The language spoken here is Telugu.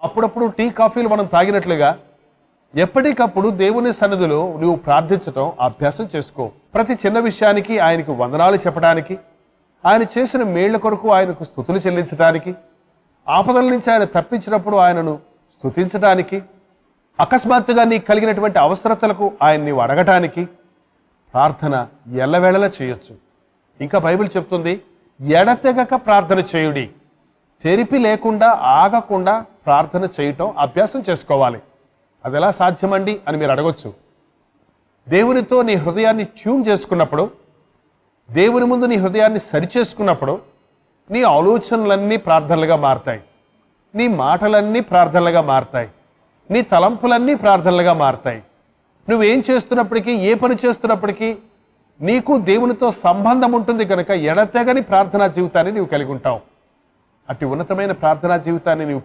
అప్పుడప్పుడు టీ కాఫీలు మనం తాగినట్లుగా ఎప్పటికప్పుడు దేవుని సన్నిధిలో నువ్వు ప్రార్థించటం అభ్యాసం చేసుకో. ప్రతి చిన్న విషయానికి ఆయనకు వందనాలు చెప్పడానికి, ఆయన చేసిన మేళ్ల కొరకు ఆయనకు స్తుతులు చెల్లించడానికి, ఆపదల నుంచి ఆయన తప్పించినప్పుడు ఆయనను స్తుతించడానికి, అకస్మాత్తుగా నీకు కలిగినటువంటి అవసరతలకు ఆయన్ని నీవు అడగటానికి ప్రార్థన ఎల్లవేళలా చేయొచ్చు. ఇంకా బైబిల్ చెప్తుంది, ఎడతెగక ప్రార్థన చేయుడి. తెరిపి లేకుండా ఆగకుండా ప్రార్థన చేయటం అభ్యాసం చేసుకోవాలి. అది ఎలా సాధ్యమండి అని మీరు అడగొచ్చు. దేవునితో నీ హృదయాన్ని ట్యూన్ చేసుకున్నప్పుడు, దేవుని ముందు నీ హృదయాన్ని సరిచేసుకున్నప్పుడు నీ ఆలోచనలన్నీ ప్రార్థనలుగా మారతాయి, నీ మాటలన్నీ ప్రార్థనలుగా మారతాయి, నీ తలంపులన్నీ ప్రార్థనలుగా మారతాయి. నువ్వేం చేస్తున్నప్పటికీ, ఏ పని చేస్తున్నప్పటికీ నీకు దేవునితో సంబంధం ఉంటుంది కనుక ఎడతెగని ప్రార్థనా జీవితాన్ని నీవు కలిగి ఉంటావు. అట్టి ఉన్నతమైన ప్రార్థనా జీవితాన్ని నీవు